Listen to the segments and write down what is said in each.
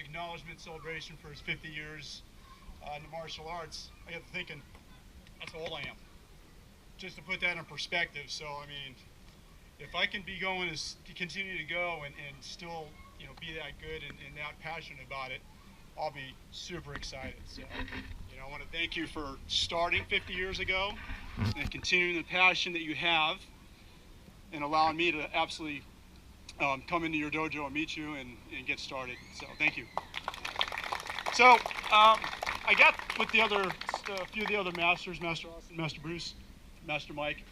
acknowledgement celebration for his 50 years in the martial arts, I got to thinking, that's how old I am. Just to put that in perspective. So, I mean, if I can be going to continue to go and still, be that good and that passionate about it, I'll be super excited. So, I want to thank you for starting 50 years ago and continuing the passion that you have and allowing me to absolutely come into your dojo and meet you and get started. So, thank you. So, I got with a few of the other masters, Master Austin, Master Bruce, Master Mike,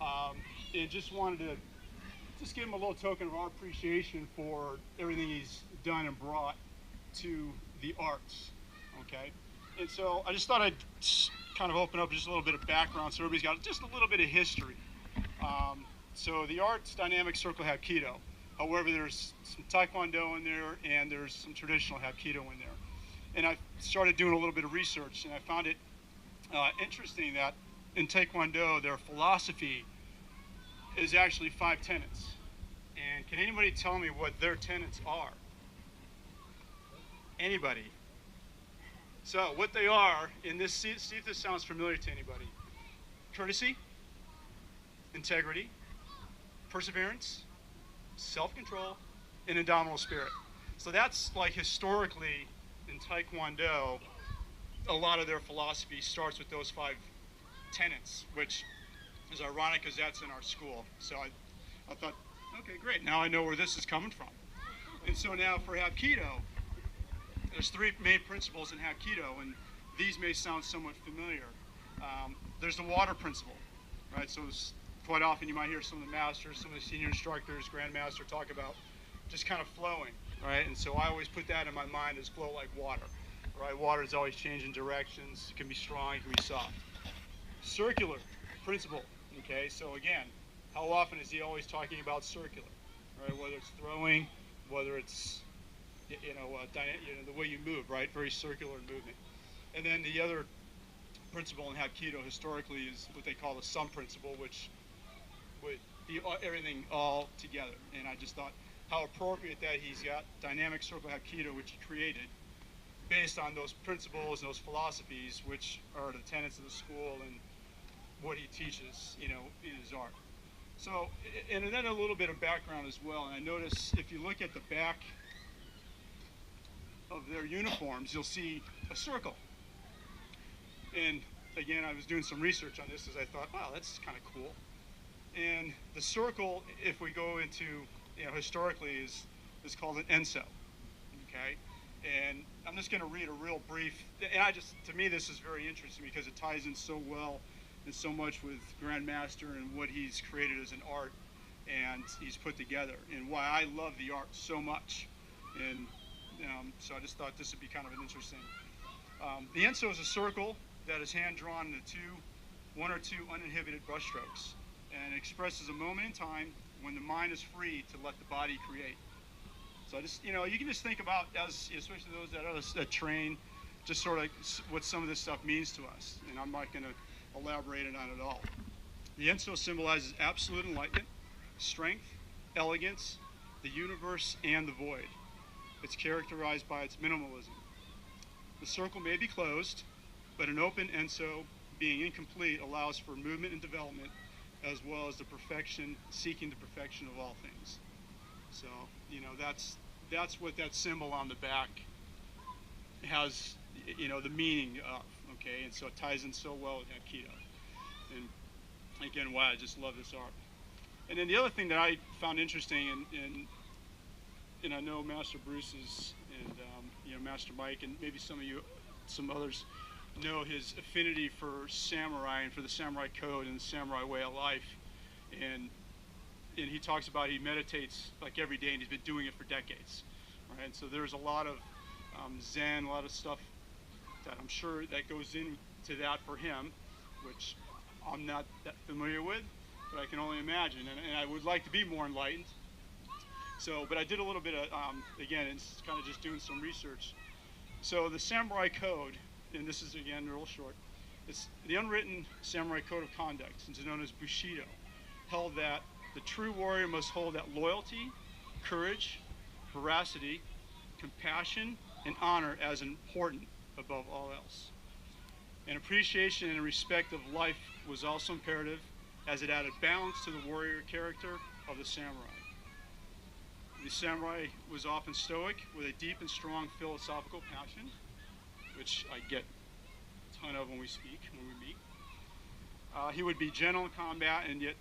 and just wanted to just give him a little token of our appreciation for everything he's done and brought to the arts, okay? And so I just thought I'd kind of open up just a little bit of background so everybody's got just a little bit of history. So the arts dynamic circle Hapkido. However, there's some Taekwondo in there and there's some traditional Hapkido in there. And I started doing a little bit of research and I found it interesting that in Taekwondo, their philosophy is actually 5 tenets. And can anybody tell me what their tenets are? Anybody? So what they are, in this, see if this sounds familiar to anybody. Courtesy, integrity, perseverance, self-control, and indomitable spirit. So that's like historically in Taekwondo, a lot of their philosophy starts with those 5 tenets, which is ironic because that's in our school. So I thought, okay, great, now I know where this is coming from. And so now for Hapkido, there's 3 main principles in Hapkido, and these may sound somewhat familiar. There's the water principle, right? So quite often you might hear some of the masters, some of the senior instructors, grandmaster talk about just kind of flowing, right? And so I always put that in my mind as flow like water, right? Water is always changing directions. It can be strong, it can be soft. Circular principle, okay? So again, how often is he always talking about circular, right? Whether it's throwing, whether it's the way you move, right? Very circular movement. And then the other principle in Hapkido historically is what they call the sum principle, which would be everything all together. And I just thought how appropriate that he's got dynamic circle Hapkido, which he created based on those principles and those philosophies, which are the tenets of the school and what he teaches, in his art. So, and then a little bit of background as well. And I notice if you look at the back of their uniforms, you'll see a circle. And again, I was doing some research on this as I thought, wow, that's kind of cool. And the circle, if we go into, historically, is called an enso, okay? And I'm just going to read a real brief, and to me, this is very interesting because it ties in so well and so much with Grandmaster and what he's created as an art and he's put together and why I love the art so much. And so I just thought this would be kind of an interesting. The enso is a circle that is hand-drawn into 1 or 2 uninhibited brush strokes and expresses a moment in time when the mind is free to let the body create. So I just, you can just think about, especially those that train, just sort of what some of this stuff means to us. And I'm not going to elaborate on it all. The enso symbolizes absolute enlightenment, strength, elegance, the universe, and the void. It's characterized by its minimalism. The circle may be closed, but an open enso, being incomplete, allows for movement and development, as well as the perfection, seeking the perfection of all things. So, that's what that symbol on the back has, the meaning of, okay? And so it ties in so well with Hapkido. And again, why I just love this art. And then the other thing that I found interesting, and I know Master Bruce's and Master Mike, and maybe some others know his affinity for samurai and for the samurai code and the samurai way of life. And he talks about he meditates like every day, and he's been doing it for decades, right? And so there's a lot of Zen, a lot of stuff that I'm sure that goes into that for him, which I'm not that familiar with, but I can only imagine, and I would like to be more enlightened. So, but I did a little bit of, again, it's kind of just doing some research. So the samurai code, and this is again real short, it's the unwritten samurai code of conduct, it's known as Bushido, held that the true warrior must hold that loyalty, courage, veracity, compassion and honor as important above all else. An appreciation and respect of life was also imperative, as it added balance to the warrior character of the samurai. The samurai was often stoic, with a deep and strong philosophical passion, which I get a ton of when we meet. He would be gentle in combat, and yet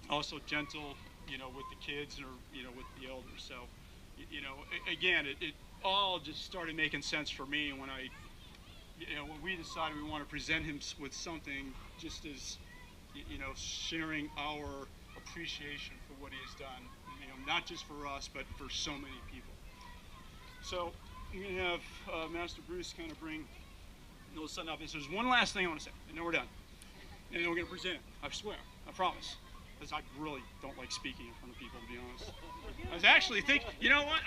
also gentle, with the kids or, with the elders. So, again, it all just started making sense for me when when we decided we want to present him with something just as, sharing our appreciation for what he has done, not just for us, but for so many people. So I'm going to have Master Bruce kind of bring those something up. And so there's one last thing I want to say, and then we're done. And then we're going to present. I swear, I promise. Because I really don't like speaking in front of people, to be honest. I was actually thinking, you know what?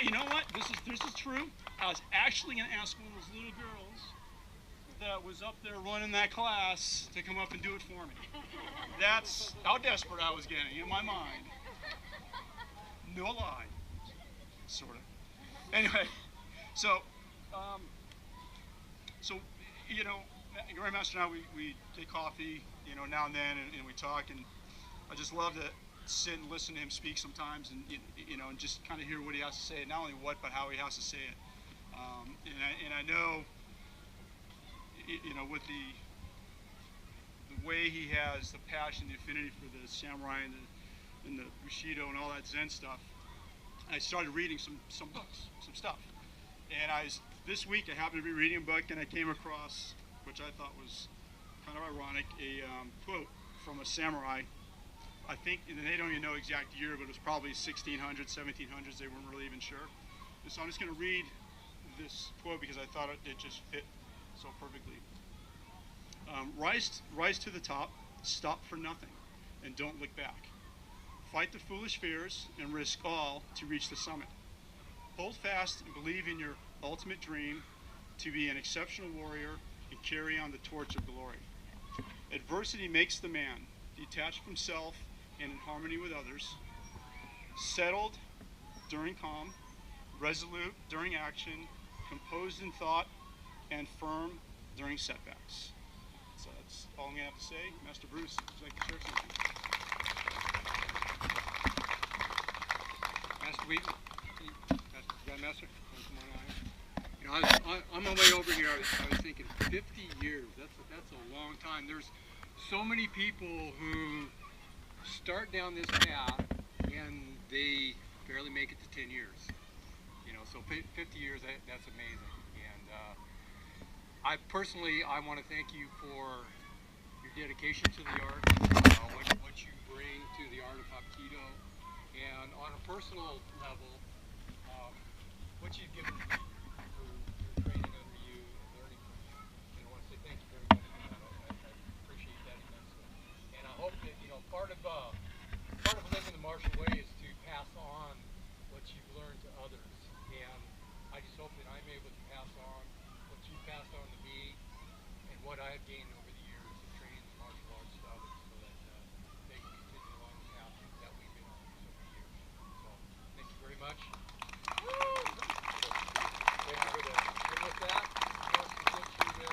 You know what? This is true. I was actually going to ask one of those little girls that was up there running that class to come up and do it for me. That's how desperate I was getting in my mind. No lie. Sort of. Anyway, so, Grandmaster and I, we get coffee, now and then, and we talk, and I just love to sit and listen to him speak sometimes, and and just kind of hear what he has to say, not only what, but how he has to say it. And I know, with the way he has the passion, the affinity for the samurai and the Bushido and all that Zen stuff, I started reading some books, some stuff. And this week I happened to be reading a book, and I came across, which I thought was kind of ironic, a quote from a samurai. I think, and they don't even know exact year, but it was probably 1600s, 1700s, they weren't really even sure. And so I'm just going to read this quote because I thought it just fit so perfectly. Rise to the top, stop for nothing, and don't look back. Fight the foolish fears and risk all to reach the summit. Hold fast and believe in your ultimate dream to be an exceptional warrior and carry on the torch of glory. Adversity makes the man, detached from self and in harmony with others, settled during calm, resolute during action, composed in thought, and firm during setbacks. So that's all I'm going to have to say. Master Bruce, would you like to share something? Master Wheaton, Master, come on out. On my way over here, I was thinking 50 years. That's a long time. There's so many people who start down this path and they barely make it to 10 years. So 50 years, that's amazing. And I want to thank you for your dedication to the art, what you bring to the art of Hapkido, and on a personal level, what you've given me for training under you and learning from you. And I want to say thank you very much for that. I appreciate that immensely. And I hope that part of living the martial way is to pass on what you've learned to others. And I just hope that I'm able to pass on what you passed on to me and what I have gained over the years of training the martial arts to others, so that they can continue along the path that we've been on for so many years. So thank you very much. And with that, let's get you there.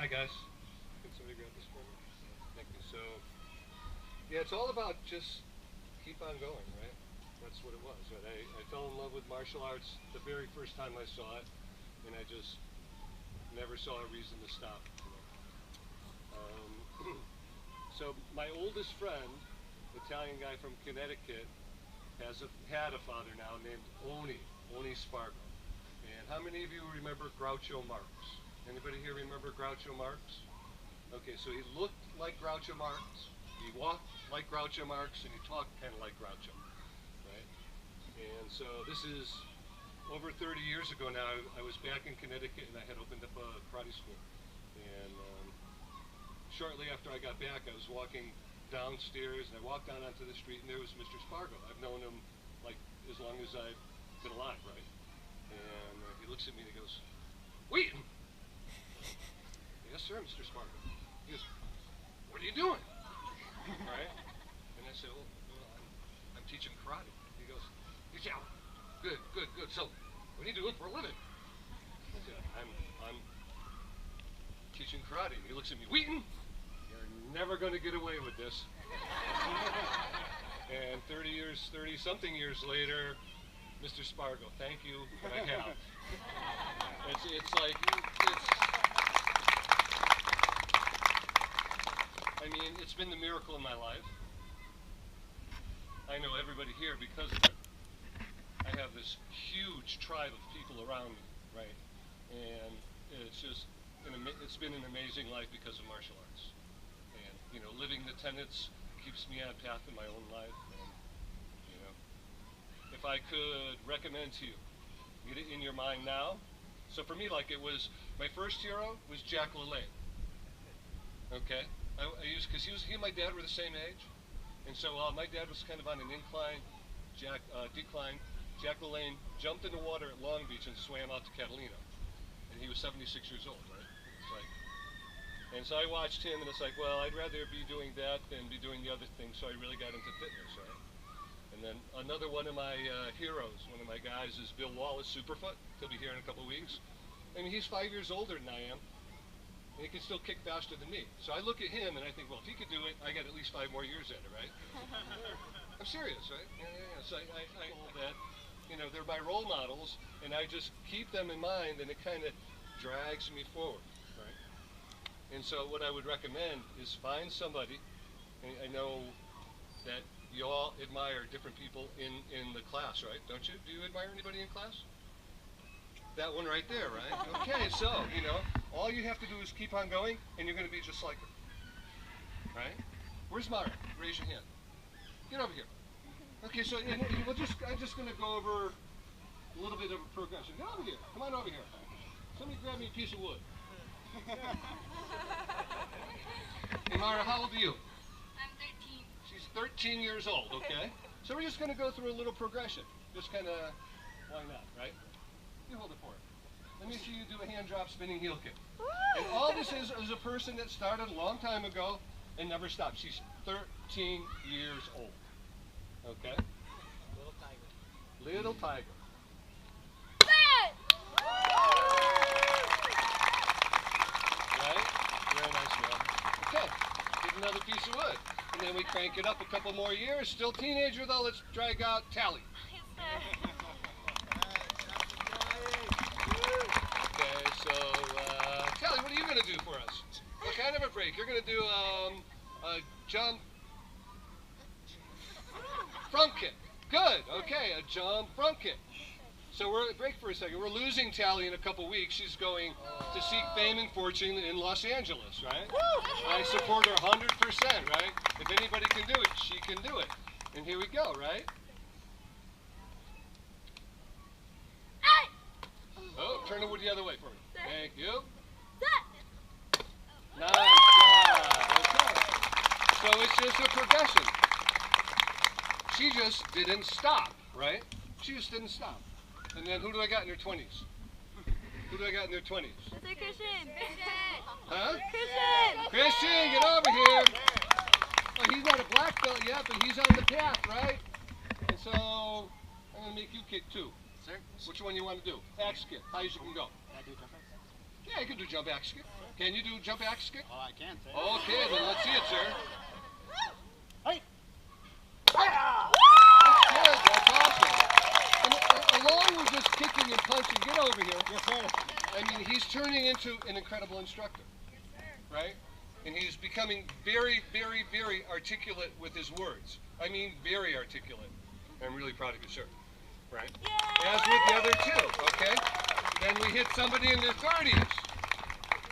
Hi guys. Can somebody grab this for me? Thank you. So, yeah, it's all about just keep on going, right? That's what it was. Right? I fell in love with martial arts the very first time I saw it, and I just never saw a reason to stop. So my oldest friend, Italian guy from Connecticut, had a father now named Oni Spargo. And how many of you remember Groucho Marx? Anybody here remember Groucho Marx? Okay, so he looked like Groucho Marx, he walked like Groucho Marx, and he talked kind of like Groucho, right? And so this is over 30 years ago now. I was back in Connecticut and I had opened up a karate school. And shortly after I got back, I was walking downstairs, and I walked down onto the street, and there was Mr. Spargo. I've known him like as long as I've been alive, right? And he looks at me and he goes, "Wheaton!" "Yes, sir, Mr. Spargo." He goes, "What are you doing?" Right? And I said, "Well, I'm teaching karate." He goes, "Yeah, good, good, good. So, what are you doing for a living?" I said, I'm teaching karate." And he looks at me, "Wheaton, you're never going to get away with this." And 30-something years later, Mr. Spargo, thank you, but I have. It's like, I mean, it's been the miracle in my life. I know everybody here because of it. I have this huge tribe of people around me, right? And it's been an amazing life because of martial arts. And, you know, living the tenets keeps me on path in my own life. And, you know, if I could recommend to you, get it in your mind now. So for me, like, it was, my first hero was Jack LaLanne. Okay? I used, because he and my dad were the same age. And so my dad was kind of on an incline, decline. Jack LaLanne jumped in the water at Long Beach and swam out to Catalina. And he was 76 years old, right? It's like, and so I watched him, and it's like, well, I'd rather be doing that than be doing the other thing, so I really got into fitness, right? And then another one of my heroes, one of my guys, is Bill Wallace, Superfoot. He'll be here in a couple weeks. I mean, he's 5 years older than I am, and he can still kick faster than me. So I look at him, and I think, well, if he could do it, I got at least 5 more years at it, right? I'm serious, right? Yeah. So I hold that. You know, they're my role models, and I just keep them in mind, and it kind of drags me forward, right? And so what I would recommend is find somebody, and I know that you all admire different people in the class, right? Don't you? Do you admire anybody in class? That one right there, right? Okay, so, you know, all you have to do is keep on going, and you're going to be just like her, right? Where's Mara? Raise your hand. Get over here. Okay, so I'm just going to go over a little bit of a progression. Get over here. Come on over here. Somebody grab me a piece of wood. Hey, Mara, how old are you? I'm 13. She's 13 years old, okay? So we're just going to go through a little progression. Just kind of, why not, right? You hold it for her. Let me see you do a hand drop spinning heel kick. And all this is a person that started a long time ago and never stopped. She's 13 years old. Okay? Little tiger. Little tiger. Right? Very nice, man. Okay. Get another piece of wood. And then we crank it up a couple more years. Still teenager though. Let's drag out Tally. Okay, so Tally, what are you going to do for us? What kind of a break? You're going to do a jump front kick. Good. Okay, a jump front kick. So we're break for a second. We're losing Tally in a couple weeks. She's going to seek fame and fortune in Los Angeles, right? I support her 100%, right? If anybody can do it, she can do it. And here we go, right? Oh, turn the wood the other way for me. Thank you. Nice job. Okay. So it's just a progression. She just didn't stop, right? She just didn't stop. And then who do I got in their 20s? Who do I got in their 20s? Mr. Christian. Huh? Christian. Christian, get over here. Well, he's not a black belt yet, but he's on the path, right? And so I'm going to make you kick too. Sir? Which one you want to do? Axe kick. High as you can go. Can I do jump axe? Yeah, you can do jump axe kick. Can you do jump axe kick? Oh, I can, sir. Okay, then let's see it, sir. Hey! That's good. That's awesome. And along with just kicking and punching, get over here. Yes, sir. I mean, he's turning into an incredible instructor, right? And he's becoming very, very, very articulate with his words. I mean, very articulate. I'm really proud of you, sir. Right? As with the other two, okay? Then we hit somebody in their 30s.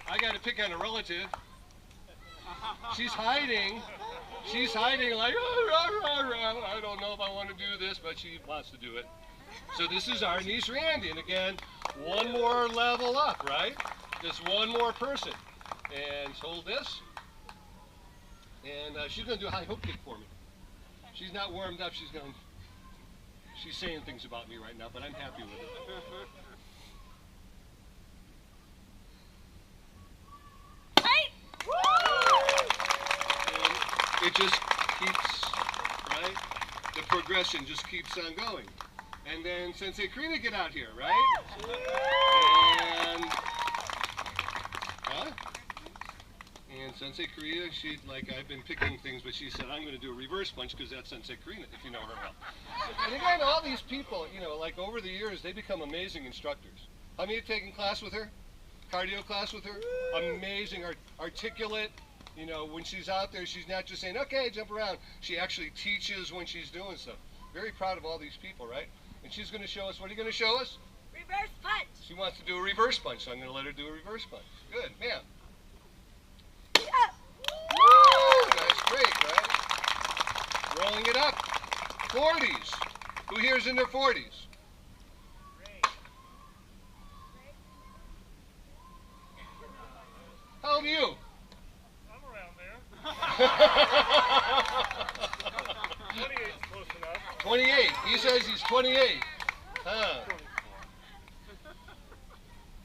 I got to pick on a relative. She's hiding. She's hiding like, I don't know if I want to do this, but she wants to do it. So this is our niece Randy. And again, one more level up, right? Just one more person. And hold this. And she's going to do a high hook kick for me. She's not warmed up. She's saying things about me right now, but I'm happy with it. And it just keeps, right? The progression just keeps on going. And then Sensei Karina get out here, right? And, and Sensei Karina, I've been picking things, but she said, I'm going to do a reverse punch because that's Sensei Karina, if you know her well. And again, all these people, like over the years, they become amazing instructors. How many have taken class with her? Cardio class with her? Amazing, articulate. When she's out there, she's not just saying, okay, jump around. She actually teaches when she's doing stuff. Very proud of all these people, right? And she's going to show us, what are you going to show us? Reverse punch. She wants to do a reverse punch, so I'm going to let her do a reverse punch. Good, man. Woo! That's great, right? Rolling it up. 40s. Who here's in their 40s? How old are you? I'm around there. 28 is close enough. 28. He says he's 28. Huh.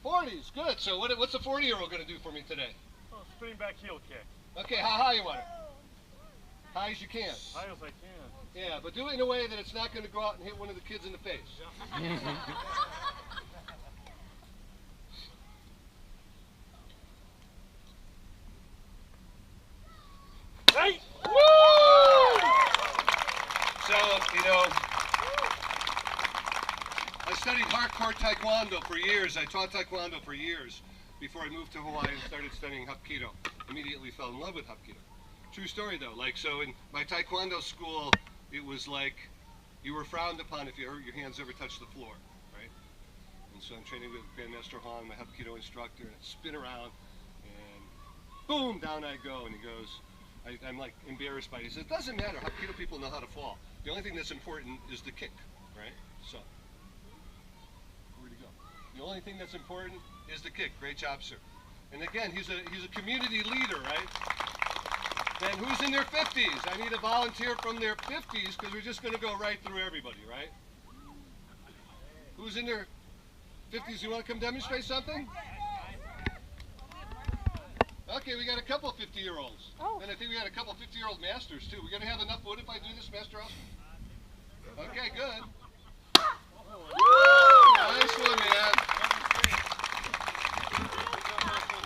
40s, good. So what's a 40-year-old going to do for me today? Oh, spinning back heel kick. Okay, how high you want it? High as you can. High as I can. Yeah, but do it in a way that it's not going to go out and hit one of the kids in the face. Hey! Woo! So, I studied hardcore taekwondo for years. I taught taekwondo for years before I moved to Hawaii and started studying hapkido. Immediately fell in love with hapkido. True story though. So in my taekwondo school, it was like you were frowned upon if your hands ever touched the floor, right? And so I'm training with Grandmaster Hong, my hapkido instructor, and I spin around, and boom, down I go. And he goes, I'm like embarrassed by it. He says, it doesn't matter. Hapkido people know how to fall. The only thing that's important is the kick, right? So, where'd he go? The only thing that's important is the kick. Great job, sir. And again, he's a community leader, right? And who's in their 50s? I need a volunteer from their 50s because we're just going to go right through everybody, right? Who's in their 50s? You want to come demonstrate something? Okay, we got a couple 50-year-olds. Oh. And I think we got a couple 50-year-old masters, too. We're going to have enough wood if I do this, Master Austin? Okay, good. Nice one, man.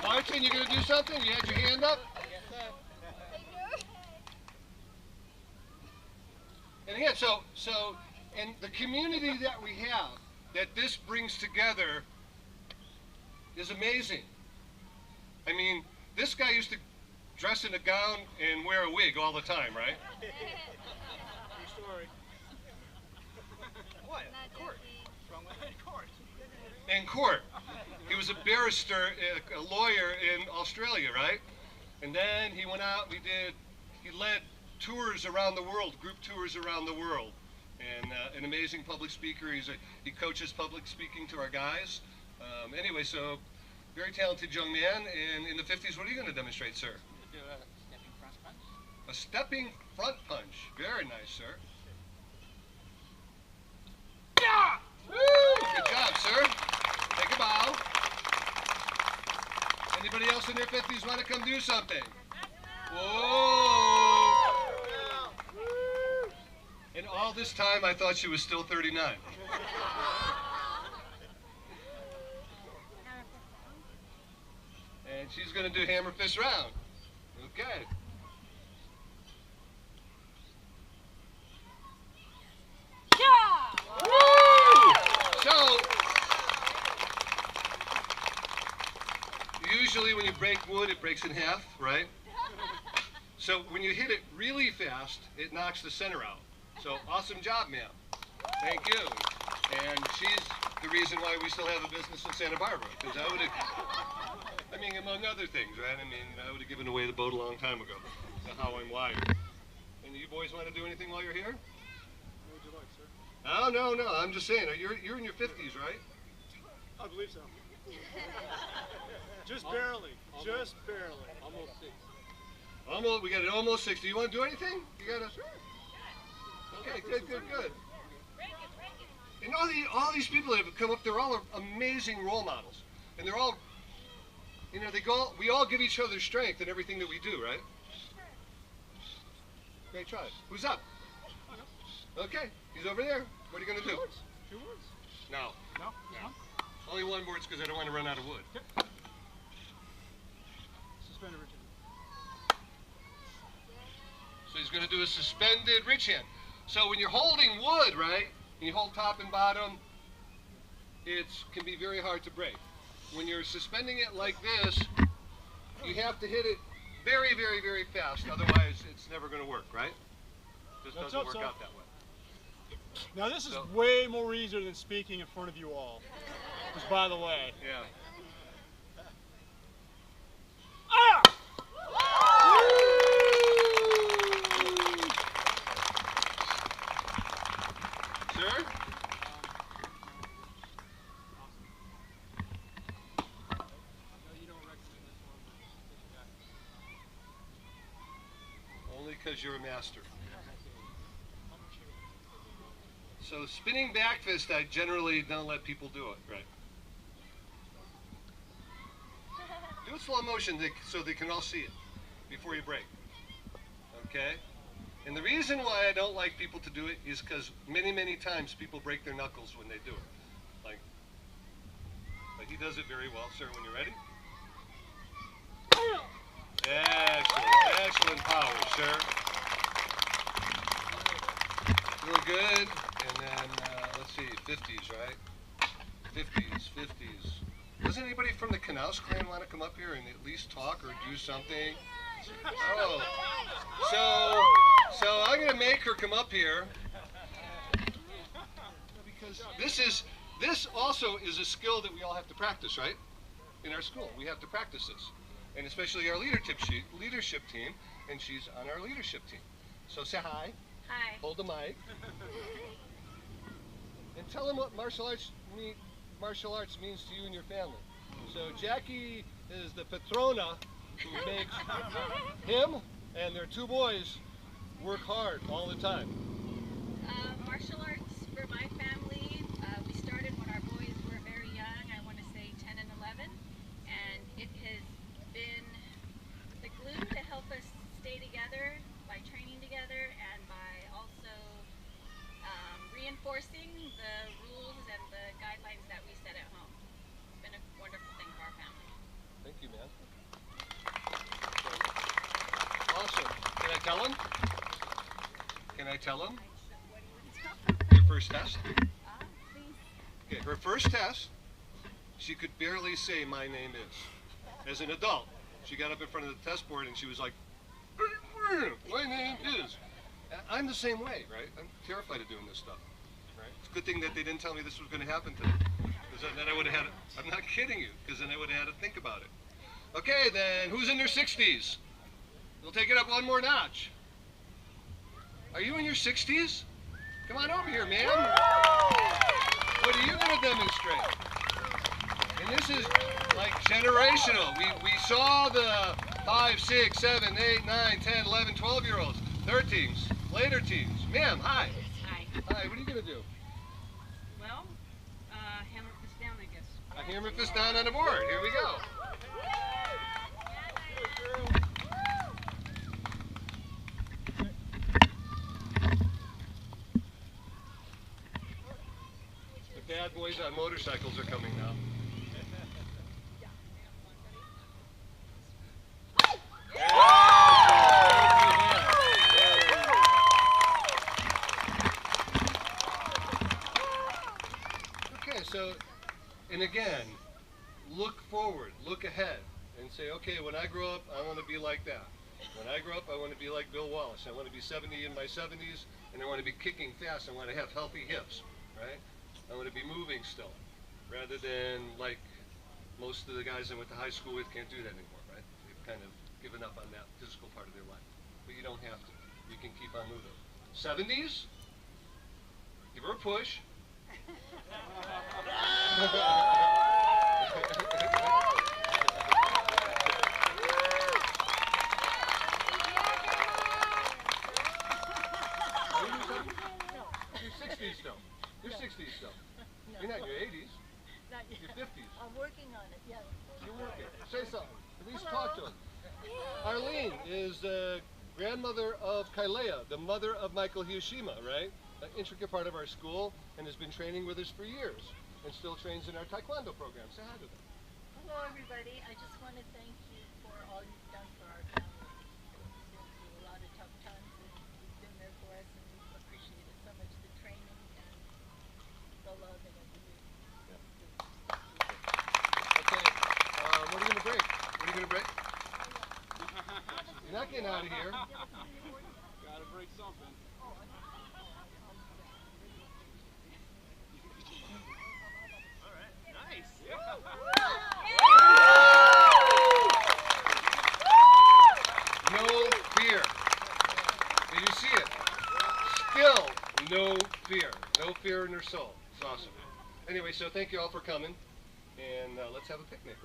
Martin, you going to do something? You had your hand up? And again, and the community that we have, that this brings together, is amazing. I mean, this guy used to dress in a gown and wear a wig all the time, right? True story. What? Court. Wrong way. Court. In court. He was a barrister, a lawyer in Australia, right? And then he went out, he led tours around the world, group tours around the world. And an amazing public speaker. He coaches public speaking to our guys. Anyway, so very talented young man. And in the 50s, what are you going to demonstrate, sir? Do a stepping front punch. A stepping front punch. Very nice, sir. Yeah! Woo! Good job, sir. Take a bow. Anybody else in their 50s want to come do something? Whoa! And all this time, I thought she was still 39. And she's going to do hammer fist round. Okay. Yeah! Woo! So, usually when you break wood, it breaks in half, right? So when you hit it really fast, it knocks the center out. So awesome job, ma'am. Thank you. And she's the reason why we still have a business in Santa Barbara. Because I would have, among other things, right? I would have given away the boat a long time ago. That's how I'm wired. And you boys want to do anything while you're here? What would you like, sir? Oh, no. I'm just saying, you're in your 50s, right? I believe so. Just barely. Just barely. Almost 6. Almost, we got it almost 60. You want to do anything? You got to. Okay, good. And all these people that have come up, they're all amazing role models, and they're all, we all give each other strength in everything that we do, right? Great try. Who's up? Okay, he's over there. What are you gonna do? 2 words? No. No? Only 1 word because I don't want to run out of wood. Okay. Suspended routine. So he's going to do a suspended rich hand. So when you're holding wood, right, and you hold top and bottom, it can be very hard to break. When you're suspending it like this, you have to hit it very, very, very fast. Otherwise, it's never going to work, right? Just That's doesn't work up, out that way. Now this is So- way more easier than speaking in front of you all. Just by the way. Yeah. Ah! Sir? Only because you're a master. So spinning back fist, I generally don't let people do it, right? Do it slow motion so they can all see it before you break. Okay? And the reason why I don't like people to do it is because many, many times people break their knuckles when they do it. But he does it very well. Sir, when you're ready. Excellent power, sir. Real good. And then, let's see, 50s, right? 50s. Doesn't anybody from the Knaus clan want to come up here and at least talk or do something? Oh. So I'm going to make her come up here. Because this also is a skill that we all have to practice, right? In our school, we have to practice this. And especially our leadership team, and she's on our leadership team. So say hi. Hi. Hold the mic. And tell them what martial arts means to you and your family. So Jackie is the patrona who makes him and their 2 boys work hard all the time. Martial arts for my family, we started when our boys were very young, I want to say 10 and 11, and it has been the glue to help us stay together by training together and by also reinforcing the rules and the guidelines that we set at home. It's been a wonderful thing for our family. Thank you, man. Awesome. Can I tell him? Your first test? Please. Okay, her first test, she could barely say my name is. As an adult, she got up in front of the test board and she was like, my name is. I'm the same way, right? I'm terrified of doing this stuff. Right? It's a good thing that they didn't tell me this was going to happen today. Because then I would have had it. I'm not kidding you, because then I would have had to think about it. Okay, then who's in their 60s? We'll take it up 1 more notch. Are you in your 60s? Come on over here, ma'am. What are you going to demonstrate? And this is like generational. We saw the 5, 6, 7, 8, 9, 10, 11, 12-year-olds, 13s, later teens. Ma'am, hi. Hi. Hi, what are you going to do? Well, hammer this down, I guess. A hammer fist down on the board. Here we go. The bad boys on motorcycles are coming now. Okay, so, and again, look forward, look ahead, and say, okay, when I grow up, I want to be like that. When I grow up, I want to be like Bill Wallace. I want to be 70 in my 70s, and I want to be kicking fast. I want to have healthy hips, right? I want to be moving still, rather than like most of the guys I went to high school with can't do that anymore, right? They've kind of given up on that physical part of their life. But you don't have to. You can keep on moving. 70s, give her a push. You're 60s still. You're 60s still. No. You're not in your 80s. Not yet. You're 50s. I'm working on it, yeah. You're working. Say something. At least Hello. talk to him. Arlene is the grandmother of Kailea, the mother of Michael Hiyoshima, right? An intricate part of our school, and has been training with us for years, and still trains in our Taekwondo program. Say hi to them. Hello, everybody. I just want to thank you for all you've done for our family. We've been through a lot of tough times, and you've been there for us, and we've appreciated so much the training and the love and everything. Okay, what are you going to break? What are you going to break? You're not getting out of here. Gotta break something. No fear. Did you see it? Still no fear. No fear in their soul. It's awesome. Anyway, so thank you all for coming, and let's have a picnic.